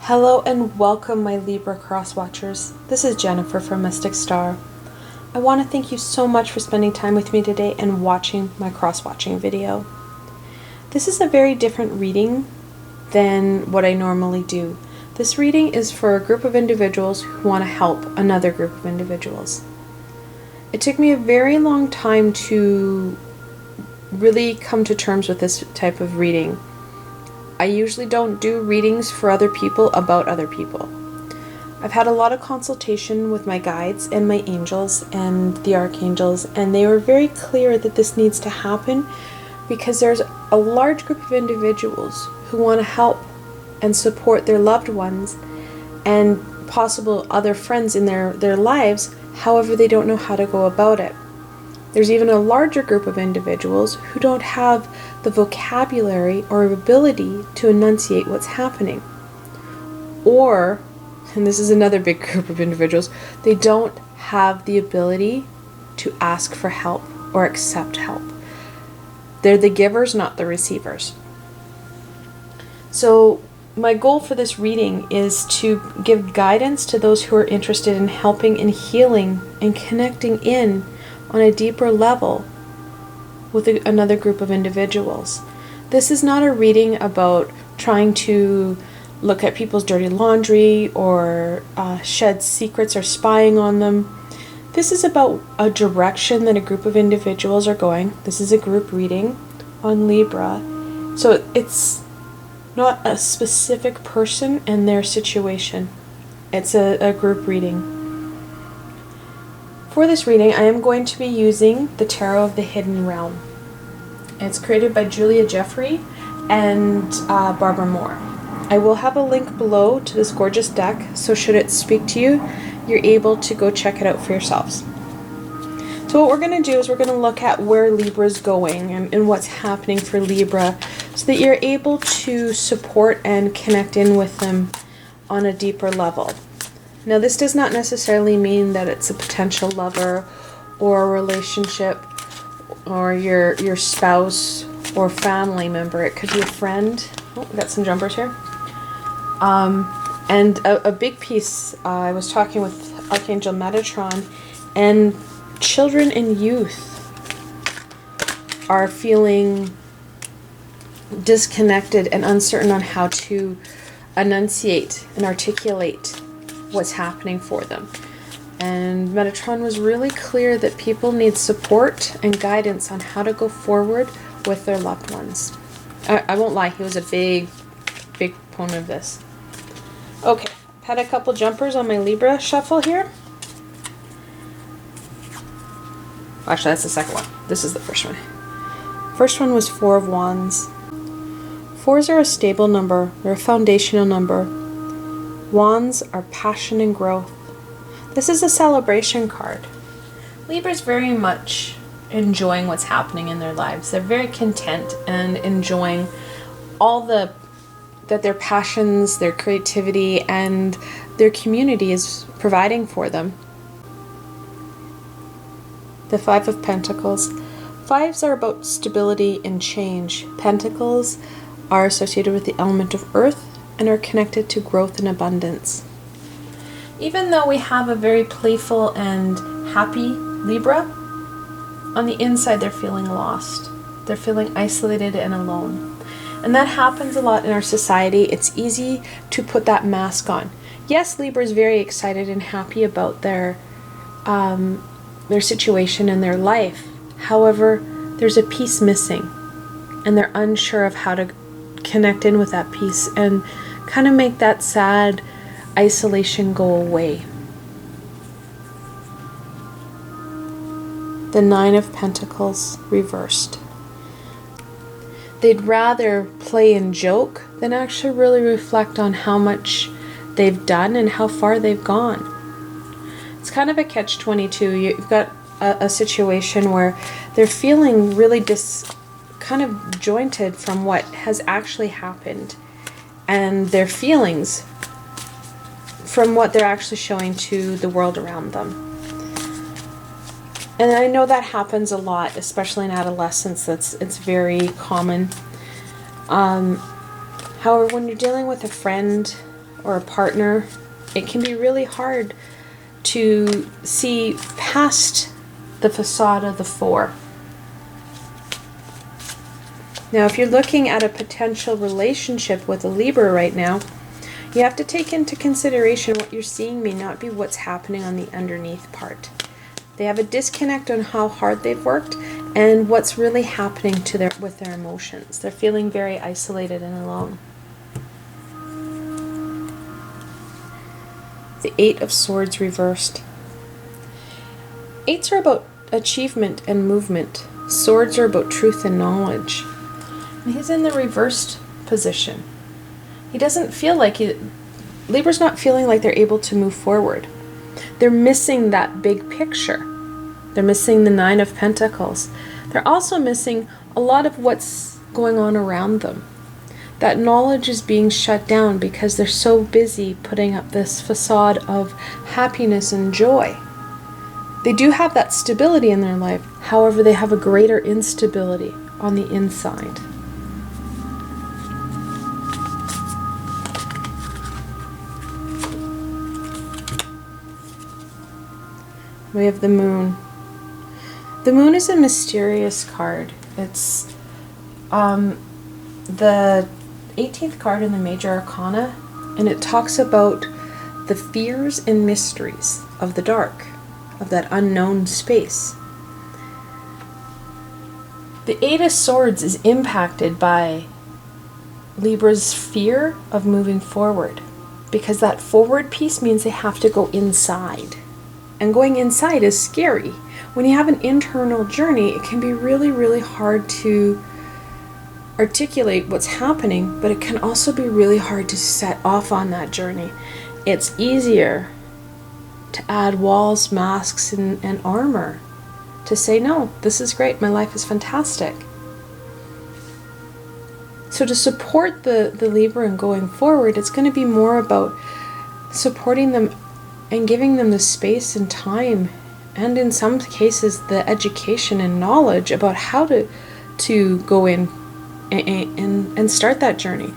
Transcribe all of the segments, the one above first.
Hello and welcome, my Libra cross-watchers. This is Jennifer from Mystic Star. I want to thank you so much for spending time with me today and watching my cross-watching video. This is a very different reading than what I normally do. This reading is for a group of individuals who want to help another group of individuals. It took me a very long time to really come to terms with this type of reading. I usually don't do readings for other people about other people. I've had a lot of consultation with my guides and my angels and the archangels, and they were very clear that this needs to happen because there's a large group of individuals who want to help and support their loved ones and possible other friends in their lives. However, they don't know how to go about it. There's even a larger group of individuals who don't have the vocabulary or ability to enunciate what's happening. Or, and this is another big group of individuals, they don't have the ability to ask for help or accept help. They're the givers, not the receivers. So my goal for this reading is to give guidance to those who are interested in helping and healing and connecting in on a deeper level with another group of individuals. This is not a reading about trying to look at people's dirty laundry or shed secrets or spying on them. This is about a direction that a group of individuals are going. This is a group reading on Libra. So it's not a specific person and their situation. It's a group reading. For this reading, I am going to be using the Tarot of the Hidden Realm. It's created by Julia Jeffrey and Barbara Moore. I will have a link below to this gorgeous deck, so should it speak to you, you're able to go check it out for yourselves. So what we're going to do is we're going to look at where Libra is going and what's happening for Libra so that you're able to support and connect in with them on a deeper level. Now, this does not necessarily mean that it's a potential lover or a relationship or your spouse or family member. It could be a friend. Oh, we got some jumpers here. And a big piece, I was talking with Archangel Metatron, and children and youth are feeling disconnected and uncertain on how to enunciate and articulate what's happening for them. And Metatron was really clear that people need support and guidance on how to go forward with their loved ones. I won't lie, he was a big proponent of this. Okay, I've had a couple jumpers on my Libra shuffle here. Actually, that's the second one. This is the first one. First one was Four of Wands. Fours are a stable number. They're a foundational number. Wands are passion and growth. This is a celebration card. Libra's very much enjoying what's happening in their lives. They're very content and enjoying all that their passions, their creativity, and their community is providing for them. The Five of Pentacles. Fives are about stability and change. Pentacles are associated with the element of earth and are connected to growth and abundance. Even though we have a very playful and happy Libra, on the inside they're feeling lost. They're feeling isolated and alone. And that happens a lot in our society. It's easy to put that mask on. Yes, Libra is very excited and happy about their situation and their life. However, there's a piece missing, and they're unsure of how to connect in with that piece and kind of make that sad isolation go away. The Nine of Pentacles reversed. They'd rather play and joke than actually really reflect on how much they've done and how far they've gone. It's kind of a catch-22. You've got a situation where they're feeling really kind of jointed from what has actually happened, and their feelings from what they're actually showing to the world around them. And I know that happens a lot, especially in adolescence. It's very common. However, when you're dealing with a friend or a partner, it can be really hard to see past the facade of the 4. Now, if you're looking at a potential relationship with a Libra right now, you have to take into consideration what you're seeing may not be what's happening on the underneath part. They have a disconnect on how hard they've worked and what's really happening to with their emotions. They're feeling very isolated and alone. The 8 of Swords reversed. 8s are about achievement and movement. Swords are about truth and knowledge. And he's in the reversed position. He doesn't feel like Libra's not feeling like they're able to move forward. They're missing that big picture. They're missing the 9 of Pentacles. They're also missing a lot of what's going on around them. That knowledge is being shut down because they're so busy putting up this facade of happiness and joy. They do have that stability in their life. However, they have a greater instability on the inside. We have the Moon. The Moon is a mysterious card. It's the 18th card in the Major Arcana, and it talks about the fears and mysteries of the dark, of that unknown space. The 8 of Swords is impacted by Libra's fear of moving forward, because that forward piece means they have to go inside. And going inside is scary. When you have an internal journey, it can be really, really hard to articulate what's happening, but it can also be really hard to set off on that journey. It's easier to add walls, masks, and armor. To say, no, this is great, my life is fantastic. So to support the Libra in going forward, it's going to be more about supporting them and giving them the space and time, and in some cases the education and knowledge about how to go in and start that journey.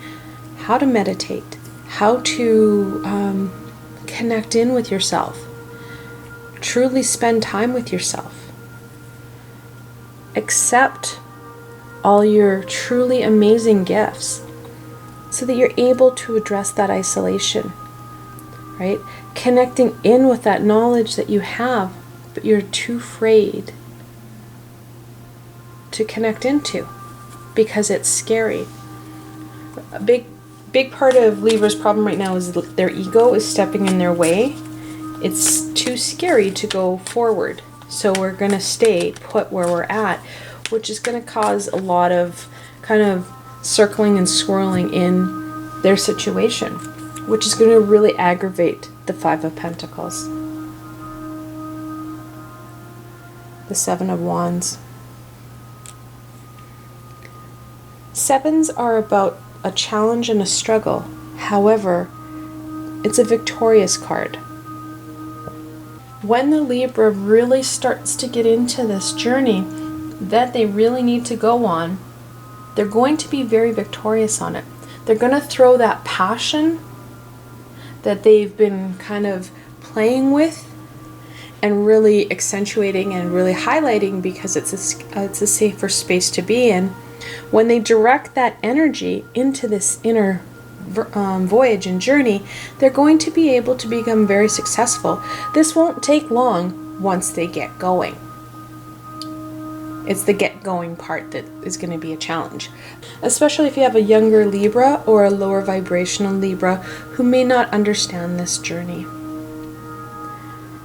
How to meditate, how to connect in with yourself, truly spend time with yourself. Accept all your truly amazing gifts so that you're able to address that isolation, right? Connecting in with that knowledge that you have, but you're too afraid to connect into because it's scary. A big part of Libra's problem right now is their ego is stepping in their way. It's too scary to go forward. So we're going to stay put where we're at, which is going to cause a lot of kind of circling and swirling in their situation, which is going to really aggravate the 5 of Pentacles. The 7 of Wands. 7s are about a challenge and a struggle. However, it's a victorious card. When the Libra really starts to get into this journey that they really need to go on, they're going to be very victorious on it. They're going to throw that passion that they've been kind of playing with and really accentuating and really highlighting because it's a safer space to be in. When they direct that energy into this inner voyage and journey, they're going to be able to become very successful. This won't take long once they get going. It's the get going part that is going to be a challenge, especially if you have a younger Libra or a lower vibrational Libra who may not understand this journey.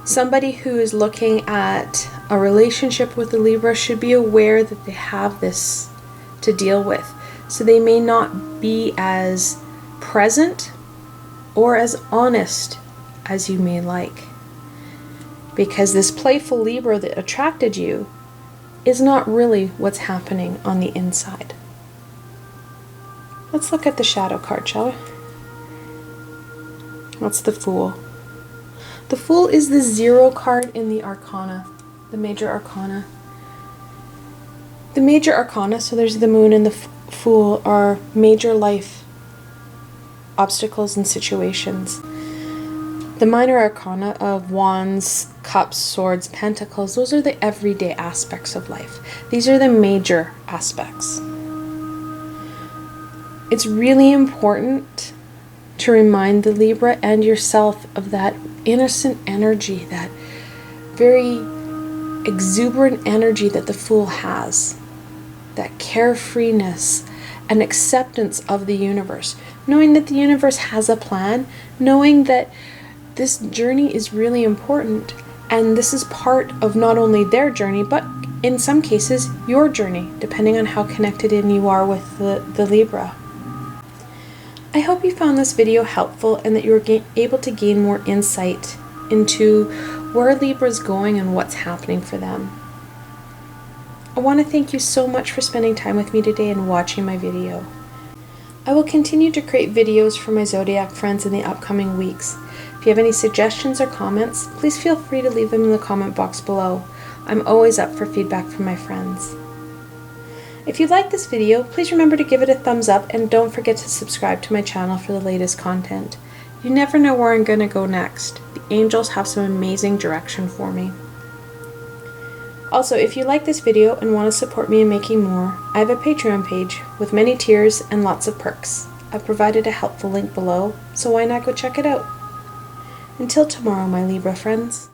Somebody who is looking at a relationship with a Libra should be aware that they have this to deal with. So they may not be as present or as honest as you may like. Because this playful Libra that attracted you is not really what's happening on the inside. Let's look at the shadow card, shall we? That's the Fool. The Fool is the 0 card in the Arcana, the Major Arcana. The Major Arcana, so there's the Moon and the Fool, are major life obstacles and situations. The minor arcana of Wands, Cups, Swords, Pentacles, those are the everyday aspects of life. These are the major aspects. It's really important to remind the Libra and yourself of that innocent energy, that very exuberant energy that the Fool has, that carefreeness and acceptance of the universe, knowing that the universe has a plan, knowing that this journey is really important, and this is part of not only their journey, but in some cases, your journey, depending on how connected in you are with the Libra. I hope you found this video helpful and that you were able to gain more insight into where Libra's going and what's happening for them. I want to thank you so much for spending time with me today and watching my video. I will continue to create videos for my Zodiac friends in the upcoming weeks. If you have any suggestions or comments, please feel free to leave them in the comment box below. I'm always up for feedback from my friends. If you like this video, please remember to give it a thumbs up and don't forget to subscribe to my channel for the latest content. You never know where I'm going to go next. The angels have some amazing direction for me. Also, if you like this video and want to support me in making more, I have a Patreon page with many tiers and lots of perks. I've provided a helpful link below, so why not go check it out? Until tomorrow, my Libra friends.